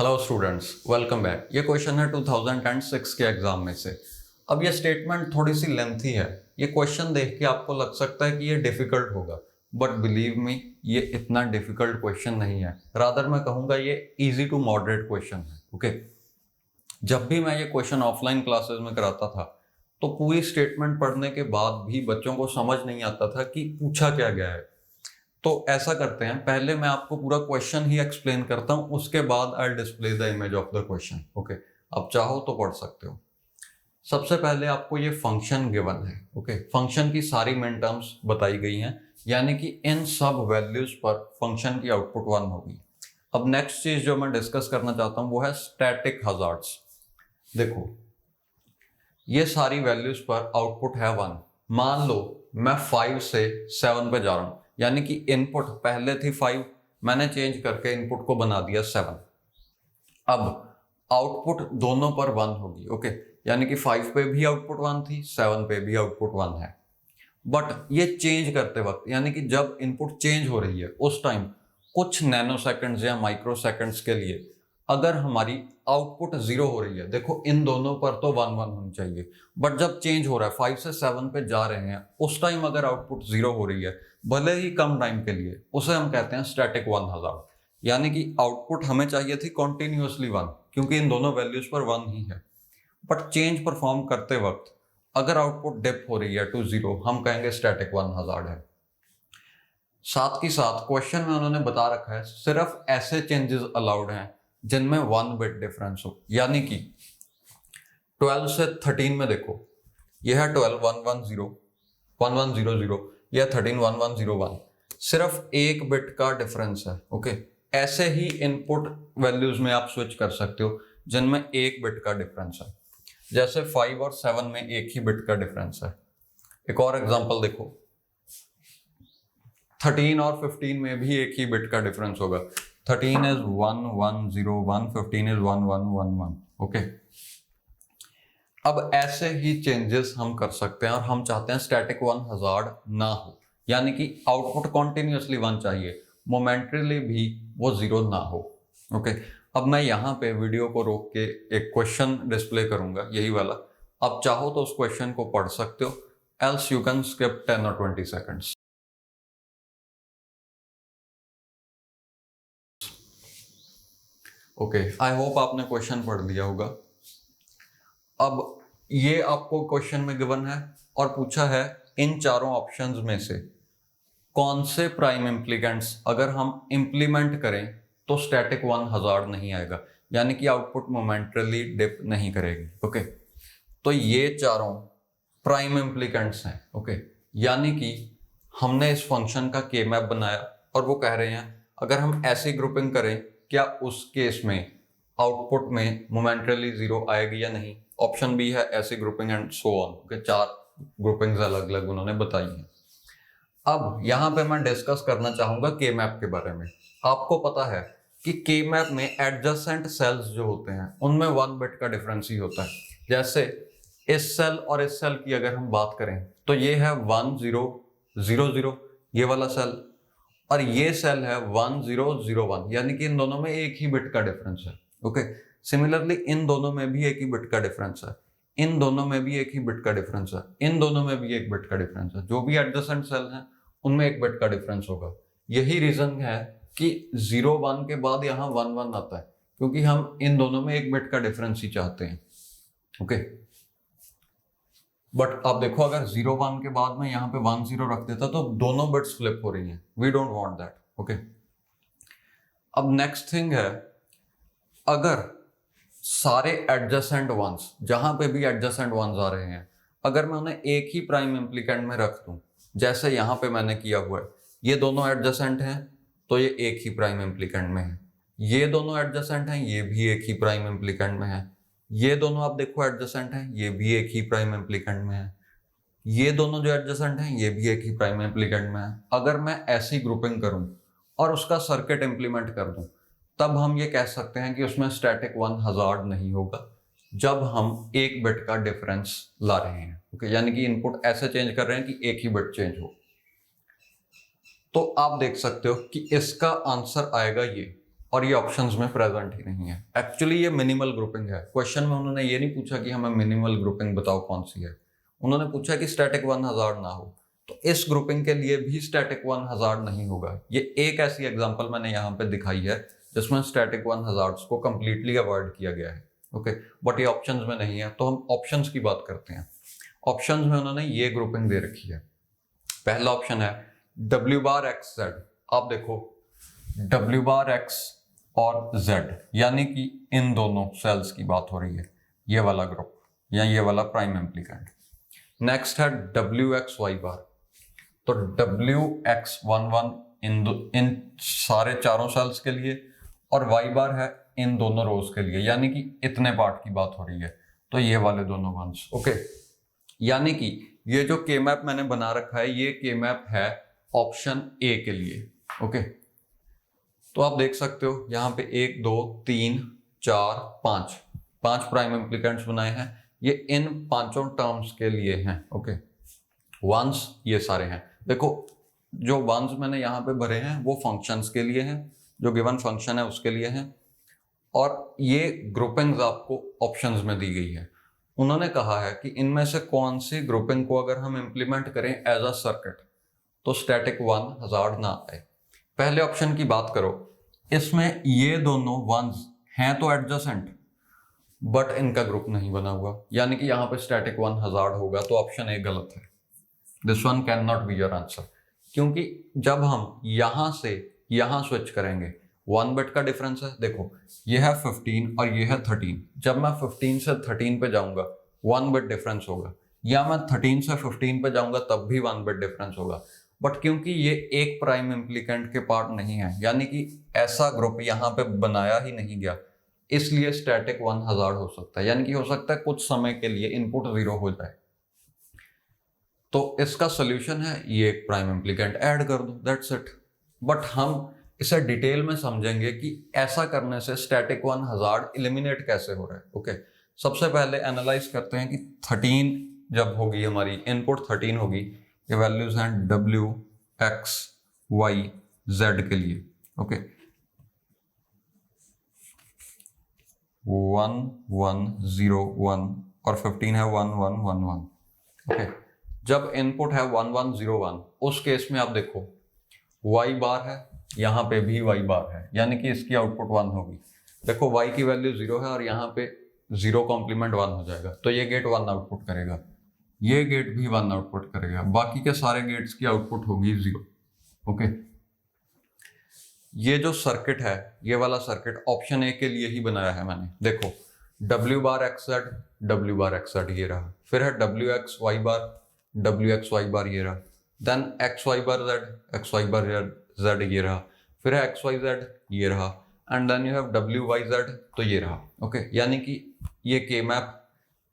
Hello students, welcome back. ये question है 2006 के एग्जाम में से। अब ये स्टेटमेंट थोड़ी सी लेंथी है। ये क्वेश्चन देख के आपको लग सकता है कि ये डिफिकल्ट होगा, बट बिलीव मी ये इतना डिफिकल्ट क्वेश्चन नहीं है। रादर मैं कहूँगा ये इजी टू मॉडरेट क्वेश्चन है। ओके, जब भी मैं ये क्वेश्चन ऑफलाइन क्लासेस में कराता था तो पूरी स्टेटमेंट पढ़ने के बाद भी बच्चों को समझ नहीं आता था कि पूछा क्या गया है। तो ऐसा करते हैं, पहले मैं आपको पूरा क्वेश्चन ही एक्सप्लेन करता हूं, उसके बाद आई display the image of the question. Okay, आप चाहो तो पढ़ सकते हो। सबसे पहले आपको ये फंक्शन गिवन है। ओके, फंक्शन की सारी मेन टर्म्स बताई गई हैं, यानी कि इन सब वैल्यूज पर फंक्शन की आउटपुट 1 होगी। अब नेक्स्ट चीज जो मैं डिस्कस करना चाहता हूं वो है स्टैटिक हजार्ड्स। देखो, ये सारी वैल्यूज पर आउटपुट है 1। मान लो मैं 5 से 7 पे जा रहा हूं, यानी कि इनपुट पहले थी 5, मैंने चेंज करके इनपुट को बना दिया 7। अब आउटपुट दोनों पर 1 होगी। ओके, यानी कि 5 पे भी आउटपुट 1 थी, 7 पे भी आउटपुट 1 है। बट ये चेंज करते वक्त, यानी कि जब इनपुट चेंज हो रही है उस टाइम कुछ नैनो सेकंड्स या माइक्रो सेकंड्स के लिए अगर हमारी आउटपुट 0 हो रही है, देखो इन दोनों पर तो 1 1 होनी चाहिए, बट जब चेंज हो रहा है 5 से 7 पे जा रहे हैं उस टाइम अगर आउटपुट 0 हो रही है, भले ही कम टाइम के लिए, उसे हम कहते हैं स्टैटिक 1 हजार्ड। यानी कि आउटपुट हमें चाहिए थी कॉन्टिन्यूसली 1, क्योंकि इन दोनों वैल्यूज पर 1 ही है। बट चेंज परफॉर्म करते वक्त अगर आउटपुट डिप हो रही है टू 0, हम कहेंगे स्टैटिक 1 हजार्ड है। साथ ही साथ क्वेश्चन में उन्होंने बता रखा है सिर्फ ऐसे चेंजेस अलाउड हैं जिनमें 1 बिट डिफरेंस हो। यानी कि 12 से 13 में देखो, यह है 12 110 1100, यह 13 1101, सिर्फ 1 बिट का डिफरेंस है। ओके, ऐसे ही इनपुट वैल्यूज में आप स्विच कर सकते हो जिनमें 1 बिट का डिफरेंस है। जैसे 5 और 7 में 1 ही बिट का डिफरेंस है। एक और एग्जांपल देखो, 13 और 15 में भी 1 ही बिट का डिफरेंस होगा। 13 इज 1101, 15 इज 1111। ओके, अब ऐसे ही चेंजेस हम कर सकते हैं और हम चाहते हैं स्टैटिक 1 हजार्ड ना हो, यानी कि आउटपुट कॉन्टिन्यूसली 1 चाहिए, मोमेंटरीली भी वो 0 ना हो। ओके, अब मैं यहाँ पे वीडियो को रोक के एक क्वेश्चन डिस्प्ले करूंगा, यही वाला। आप चाहो तो उस क्वेश्चन को पढ़ सकते हो, एल्स यू कैन स्किप 10 और 20 सेकेंड्स। ओके, आई होप आपने क्वेश्चन पढ़ लिया होगा। अब ये आपको क्वेश्चन में गिवन है और पूछा है इन चारों ऑप्शंस में से कौन से प्राइम इम्प्लीकेंट्स अगर हम इंप्लीमेंट करें तो स्टैटिक 1 हजार्ड नहीं आएगा, यानी कि आउटपुट मोमेंटरली डिप नहीं करेगी। ओके, तो ये चारों प्राइम इम्प्लीकेंट्स हैं। ओके, यानी कि हमने इस फंक्शन का के मैप बनाया और वो कह रहे हैं अगर हम ऐसी ग्रुपिंग करें क्या उस केस में आउटपुट में मोमेंटरली 0 आएगी या नहीं। ऑप्शन बी है ऐसी grouping and so on. Okay, 4 groupings अलग अलग उन्होंने बताई हैं। अब यहाँ पे मैं डिस्कस करना चाहूंगा के मैप के बारे में। आपको पता है कि के मैप में एडजेसेंट सेल्स जो होते हैं उनमें 1 बिट का डिफरेंस ही होता है। जैसे इस सेल और इस सेल की अगर हम बात करें तो ये है 1 0 0 0, ये वाला सेल, और ये सेल है 1 0 0 1, यानी कि इन दोनों में 1 ही बिट का डिफरेंस है। ओके, सिमिलरली इन दोनों में भी 1 ही बिट का डिफरेंस है, इन दोनों में भी 1 ही बिट का डिफरेंस है, इन दोनों में भी 1 बिट का डिफरेंस है। जो भी एडजेसेंट सेल हैं उनमें 1 बिट का डिफरेंस होगा। यही रीजन है कि 0 1 के बाद यहाँ 1 1 आता है, क्योंकि हम इन दोनों में 1 बिट का डिफरेंस ही चाहते हैं। ओके, बट आप देखो अगर 0 1 के बाद में यहाँ पे 1 0 रख देता तो दोनों बिट्स फ्लिप हो रही हैं। We don't want that. Okay, अब नेक्स्ट थिंग है, अगर सारे एडजेसेंट वंस, जहां पे भी एडजेसेंट वंस आ रहे हैं, अगर मैं उन्हें एक ही प्राइम इम्प्लीकेंट में रख दूं, जैसे यहां पे मैंने किया हुआ है, ये दोनों एडजेसेंट हैं तो ये एक ही प्राइम इम्प्लीकेंट में है, ये दोनों एडजेसेंट हैं ये भी एक ही प्राइम इम्प्लीकेंट में है, ये दोनों आप देखो एडजेसेंट हैं ये भी एक ही प्राइम इम्प्लीकेंट में है, ये दोनों जो एडजेसेंट हैं ये भी एक ही प्राइम इम्प्लीकेंट में है। अगर मैं ऐसी ग्रुपिंग करूं और उसका सर्किट इंप्लीमेंट कर दूं, तब हम ये कह सकते हैं कि उसमें स्टैटिक 1 हजार्ड नहीं होगा जब हम 1 बिट का डिफरेंस ला रहे हैं। ओके, यानी कि इनपुट ऐसे चेंज कर रहे हैं कि 1 ही बिट चेंज हो। तो आप देख सकते हो कि इसका आंसर आएगा ये। और ये ऑप्शंस में प्रेजेंट ही नहीं है। एक्चुअली ये मिनिमल ग्रुपिंग है। क्वेश्चन में उन्होंने ये नहीं पूछा कि हमें मिनिमल ग्रुपिंग बताओ कौन सी है, उन्होंने पूछा कि स्टैटिक वन हजार्ड ना हो। तो इस ग्रुपिंग के लिए भी स्टैटिक वन हजार्ड नहीं होगा। ये एक ऐसी एग्जांपल मैंने यहाँ पे दिखाई है जिसमें स्टैटिक वन हजार्ड्स को कंप्लीटली अवॉइड किया गया है। ओके, बट ये ऑप्शंस में नहीं है, तो हम ऑप्शंस की बात करते हैं। ऑप्शंस में उन्होंने ये ग्रुपिंग दे रखी है। पहला ऑप्शन है W बार एक्स जेड। आप देखो W बार एक्स और Z, यानी कि इन दोनों सेल्स की बात हो रही है, ये वाला ग्रुप या ये वाला प्राइम एम्प्लीकेंट। नेक्स्ट है W एक्स वाई बार। तो W x one one in सारे चारों सेल्स के लिए, और वाई बार है इन दोनों रोज के लिए, यानी कि इतने पार्ट की बात हो रही है, तो ये वाले दोनों वंस। ओके, यानी कि ये जो के मैप मैंने बना रखा है, ये के मैप है ऑप्शन ए के लिए। ओके, तो आप देख सकते हो यहाँ पे 1 2 3 4 5 5 प्राइम एम्प्लीकेंट्स बनाए हैं। ये इन पांचों टर्म्स के लिए हैं। ओके, वंस ये सारे हैं। देखो जो वंस मैंने यहाँ पे भरे हैं वो फंक्शंस के लिए हैं, जो गिवन फंक्शन है उसके लिए हैं, और ये ग्रुपिंग्स आपको ऑप्शंस में दी गई है। उन्होंने कहा है कि इनमें से कौन सी ग्रुपिंग को अगर हम इंप्लीमेंट करें एज अ सर्किट तो स्टैटिक वन हजार्ड ना आए। पहले ऑप्शन की बात करो, इसमें ये दोनों वंस हैं तो एडजेसेंट, बट इनका ग्रुप नहीं बना हुआ, यानी कि यहाँ पे स्टैटिक वन हजार्ड होगा, तो ऑप्शन ए गलत है। This one can not be your answer, क्योंकि जब हम यहां से यहां स्विच करेंगे 1 बिट का डिफरेंस है। देखो ये है 15 और ये है 13। जब मैं 15 से 13 पे जाऊंगा 1 बिट डिफरेंस होगा, या मैं 13 से 15 पे जाऊंगा तब भी 1 बिट डिफरेंस होगा। बट क्योंकि ये एक प्राइम इम्प्लीकेंट के पार्ट नहीं है, यानी कि ऐसा ग्रुप यहाँ पे बनाया ही नहीं गया, इसलिए स्टैटिक वन हजार्ड हो सकता है, यानी कि हो सकता है कुछ समय के लिए इनपुट 0 हो जाए। तो इसका सोल्यूशन है ये एक प्राइम इम्प्लीकेंट ऐड कर दो, दैट्स इट। बट हम इसे डिटेल में समझेंगे कि ऐसा करने से स्टैटिक वन हजार्ड एलिमिनेट कैसे हो रहा है। ओके, सबसे पहले एनालाइज करते हैं कि 13 जब होगी हमारी इनपुट 13 होगी, ये वैल्यूज हैं W X Y Z के लिए। ओके, 1 1 0 1 और 15 है 1 1 1 1। ओके, जब इनपुट है 1 1 0 1, उस केस में आप देखो Y बार है, यहाँ पे भी Y बार है, यानी कि इसकी आउटपुट 1 होगी। देखो Y की वैल्यू 0 है और यहाँ पे 0 कॉम्प्लीमेंट 1 हो जाएगा, तो ये गेट 1 आउटपुट करेगा, ये गेट भी 1 आउटपुट करेगा, बाकी के सारे गेट्स की आउटपुट होगी 0। ओके, ये जो सर्किट है, ये वाला सर्किट ऑप्शन ए के लिए ही बनाया है मैंने। देखो W बार एक्स जेड, W बार एक्स जेड ये रहा, फिर है W एक्स वाई बार, W एक्स वाई बार ये रहा, देन X वाई बार Z, X वाई बार Z ये रहा, फिर है X वाई Z ये रहा, and then you have W Y Z, तो ये रहा। ओके, यानी कि ये के मैप,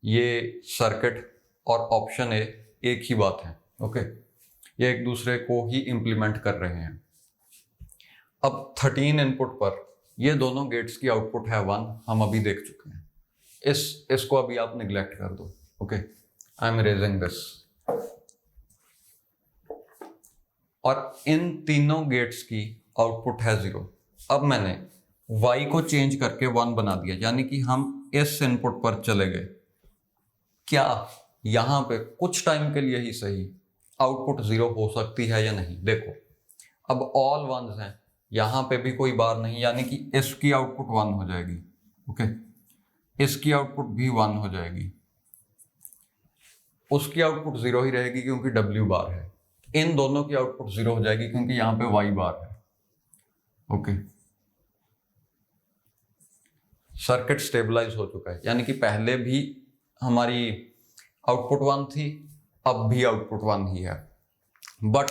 ये सर्किट और ऑप्शन ए एक ही बात है। ओके, ये एक दूसरे को ही इंप्लीमेंट कर रहे हैं। अब 13 इनपुट पर ये दोनों गेट्स की आउटपुट है 1, हम अभी देख चुके हैं। इसको अभी आप निग्लेक्ट कर दो। Okay, I am erasing this. और इन तीनों गेट्स की आउटपुट है 0। अब मैंने y को चेंज करके 1 बना दिया, यानी कि हम इस इनपुट पर चले गए। क्या यहां पे कुछ टाइम के लिए ही सही आउटपुट 0 हो सकती है या नहीं? देखो अब ऑल वंस हैं, यहां पे भी कोई बार नहीं, यानी कि इसकी आउटपुट 1 हो जाएगी। ओके, इसकी आउटपुट भी 1 हो जाएगी, उसकी आउटपुट 0 ही रहेगी क्योंकि W बार है, इन दोनों की आउटपुट 0 हो जाएगी क्योंकि यहां पे Y बार है। ओके, सर्किट स्टेबलाइज हो चुका है, यानी कि पहले भी हमारी आउटपुट 1 थी, अब भी आउटपुट 1 ही है। बट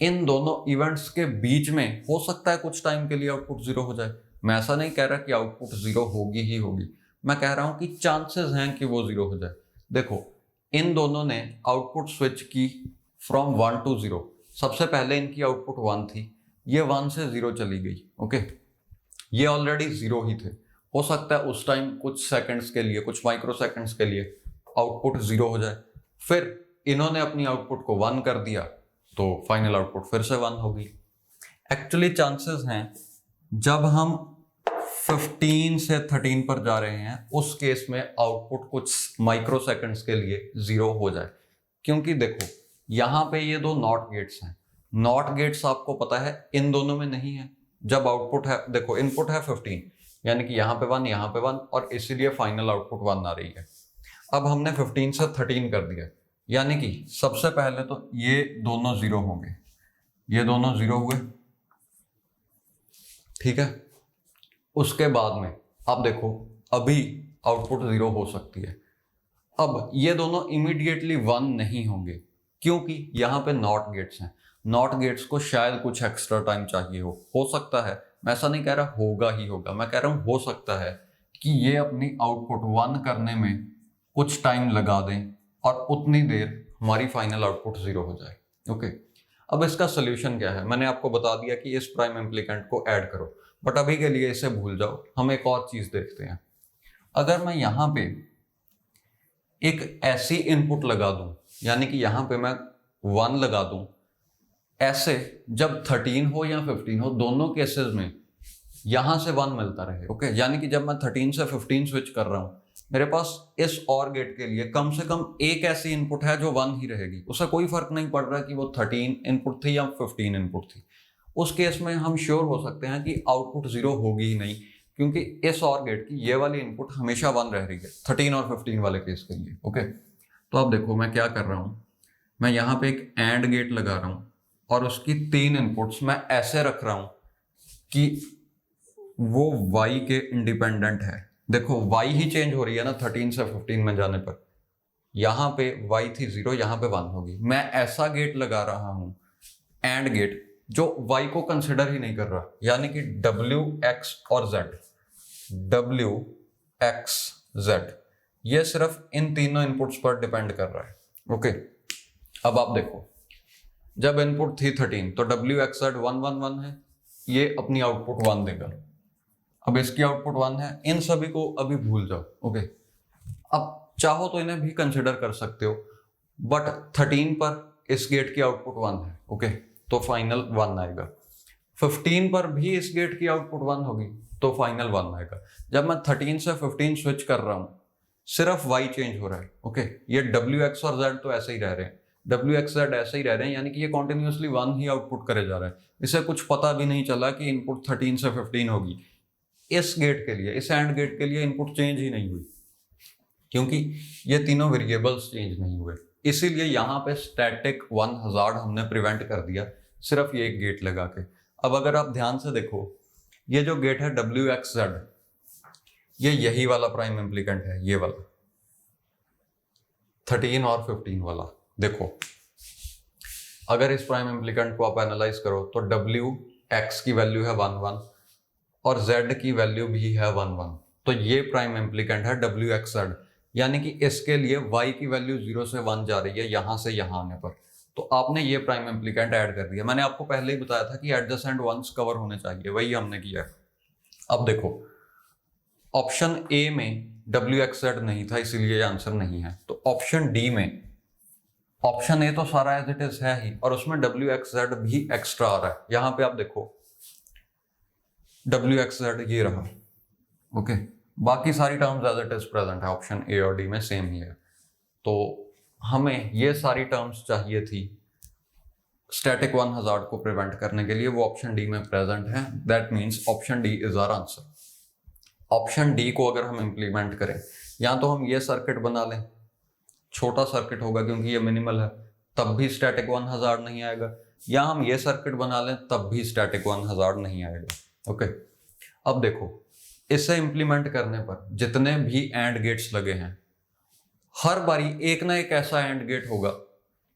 इन दोनों इवेंट्स के बीच में हो सकता है कुछ टाइम के लिए आउटपुट 0 हो जाए। मैं ऐसा नहीं कह रहा कि आउटपुट 0 होगी ही होगी, मैं कह रहा हूं कि चांसेस हैं कि वो 0 हो जाए। देखो इन दोनों ने आउटपुट स्विच की फ्रॉम 1 to 0। सबसे पहले इनकी आउटपुट 1 थी, ये 1 से 0 चली गई। ओके, ये ऑलरेडी 0 ही थे, हो सकता है उस टाइम कुछ सेकंड्स के लिए, कुछ माइक्रो सेकंड्स के लिए आउटपुट 0 हो जाए, फिर इन्होंने अपनी आउटपुट को 1 कर दिया तो फाइनल आउटपुट फिर से 1 होगी। एक्चुअली चांसेस हैं जब हम 15 से 13 पर जा रहे हैं उस केस में आउटपुट कुछ माइक्रो सेकंड्स के लिए 0 हो जाए, क्योंकि देखो यहाँ पे ये दो नॉट गेट्स हैं। नॉट गेट्स आपको पता है इन दोनों में नहीं है। जब आउटपुट है, देखो इनपुट है 15, यानी कि यहाँ पे 1, यहाँ पे 1, और इसीलिए फाइनल आउटपुट 1 आ रही है। अब हमने 15 से 13 कर दिया, यानी कि सबसे पहले तो ये दोनों 0 होंगे, ये दोनों 0 हुए, ठीक है। उसके बाद में अब देखो अभी आउटपुट 0 हो सकती है। अब ये दोनों इमीडिएटली 1 नहीं होंगे, क्योंकि यहाँ पे नॉट गेट्स हैं। नॉट गेट्स को शायद कुछ एक्स्ट्रा टाइम चाहिए हो सकता है, मैं ऐसा नहीं कह रहा होगा ही होगा, मैं कह रहा हूँ हो सकता है कि ये अपनी आउटपुट 1 करने में कुछ टाइम लगा दें और उतनी देर हमारी फाइनल आउटपुट 0 हो जाए। ओके, अब इसका सोल्यूशन क्या है? मैंने आपको बता दिया कि इस प्राइम इम्प्लीकेंट को ऐड करो, बट अभी के लिए इसे भूल जाओ। हम एक और चीज देखते हैं। अगर मैं यहाँ पे एक ऐसी इनपुट लगा दूं, यानी कि यहाँ पे मैं 1 लगा दूं, ऐसे जब 13 हो या 15 हो, दोनों केसेस में यहां से 1 मिलता रहे। ओके, यानी कि जब मैं 13 से 15 स्विच कर रहा हूं, मेरे पास इस और गेट के लिए कम से कम एक ऐसी इनपुट है जो 1 ही रहेगी। उसे कोई फर्क नहीं पड़ रहा कि वो 13 इनपुट थी या 15 इनपुट थी। उस केस में हम श्योर हो सकते हैं कि आउटपुट 0 होगी ही नहीं, क्योंकि इस और गेट की ये वाली इनपुट हमेशा 1 रह रही है 13 और 15 वाले केस के लिए। ओके, तो अब देखो मैं क्या कर रहा हूं। मैं यहाँ पे एक एंड गेट लगा रहा हूं और उसकी 3 इनपुट्स मैं ऐसे रख रहा हूं कि वो y के इंडिपेंडेंट है। देखो y ही चेंज हो रही है ना 13 से 15 में जाने पर। यहाँ पे y थी 0, यहाँ पे 1 होगी। मैं ऐसा गेट लगा रहा हूं, एंड गेट, जो y को कंसिडर ही नहीं कर रहा, यानी कि w, x और z ये सिर्फ इन तीनों इनपुट्स पर डिपेंड कर रहा है। ओके, अब आप देखो जब इनपुट थी 13 तो w, x, z 1 1 1 है, ये अपनी आउटपुट 1 देगा। अब इसकी आउटपुट 1 है, इन सभी को अभी भूल जाओ। ओके, अब चाहो तो इन्हें भी कंसिडर कर सकते हो, बट 13 पर इस गेट की आउटपुट 1 है। ओके, तो फाइनल 1 आएगा। 15 पर भी इस गेट की आउटपुट 1 होगी, तो फाइनल 1 आएगा। जब मैं 13 से 15 स्विच कर रहा हूं, सिर्फ y चेंज हो रहा है। ओके, ये w, x और z तो ऐसे ही रह रहे हैं, w, x, z ऐसे ही रह रहे हैं, यानी कि ये कॉन्टिन्यूसली 1 ही आउटपुट करे जा रहा है। इसे कुछ पता भी नहीं चला कि इनपुट 13 से 15 होगी। इस गेट के लिए, इस एंड गेट के लिए इनपुट चेंज ही नहीं हुई, क्योंकि ये तीनों वेरिएबल्स चेंज नहीं हुए। इसीलिए यहाँ पे स्टैटिक 1 हजार्ड हमने प्रिवेंट कर दिया, सिर्फ ये एक गेट लगा के। अब अगर आप ध्यान से देखो, ये जो गेट है w, x, z, ये यही वाला प्राइम इम्प्लीकेंट है, ये वाला 13 और 15 वाला। देखो अगर इस प्राइम इम्प्लीकेंट को आप एनालाइज करो तो w, x की वैल्यू है 1 1 और z की वैल्यू भी है 1 1, तो ये प्राइम इम्प्लीकेंट है w, x, z, यानी कि इसके लिए y की वैल्यू 0 से 1 जा रही है यहां से यहां आने पर। तो आपने ये प्राइम इम्प्लीकेंट ऐड कर दिया। मैंने आपको पहले ही बताया था कि एडजेसेंट वंस कवर होने चाहिए, वही हमने किया। अब देखो ऑप्शन ए में w, x, z नहीं था, इसीलिए आंसर नहीं है। तो ऑप्शन डी में, ऑप्शन ए तो सारा एज इट इज है ही, और उसमें w, x, z भी एक्स्ट्रा आ रहा है। यहां पे आप देखो w, x, z ये रहा। ओके, बाकी सारी terms as it is present है, ऑप्शन ए और डी में सेम ही है। तो हमें ये सारी टर्म्स चाहिए थी स्टैटिक 1 हजार्ड को प्रिवेंट करने के लिए, वो ऑप्शन डी में प्रेजेंट है। That means option D is our answer. Option D को अगर हम इंप्लीमेंट करें, या तो हम ये सर्किट बना लें, छोटा सर्किट होगा क्योंकि ये मिनिमल है, तब भी स्टैटिक 1 हजार्ड नहीं आएगा, या हम ये सर्किट बना लें तब भी स्टैटिक 1 हजार्ड नहीं आएगा। ओके, अब देखो इसे इंप्लीमेंट करने पर जितने भी एंड गेट्स लगे हैं, हर बारी एक ना एक ऐसा एंड गेट होगा,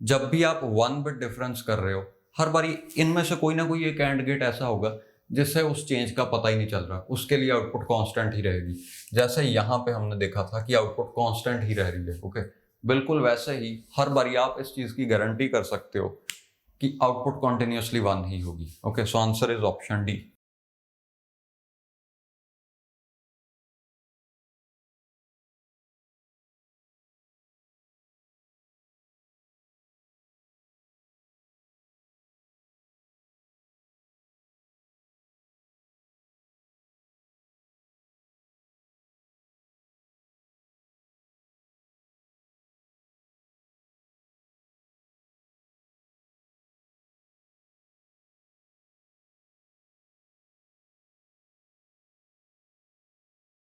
जब भी आप 1 बिट डिफरेंस कर रहे हो, हर बारी इनमें से कोई ना कोई एक एंड गेट ऐसा होगा जिससे उस चेंज का पता ही नहीं चल रहा, उसके लिए आउटपुट कांस्टेंट ही रहेगी। जैसे यहाँ पे हमने देखा था कि आउटपुट कांस्टेंट ही रह रही है। ओके, बिल्कुल वैसे ही हर बारी आप इस चीज की गारंटी कर सकते हो कि आउटपुट कॉन्टिन्यूसली 1 ही होगी। Okay, so answer is option D.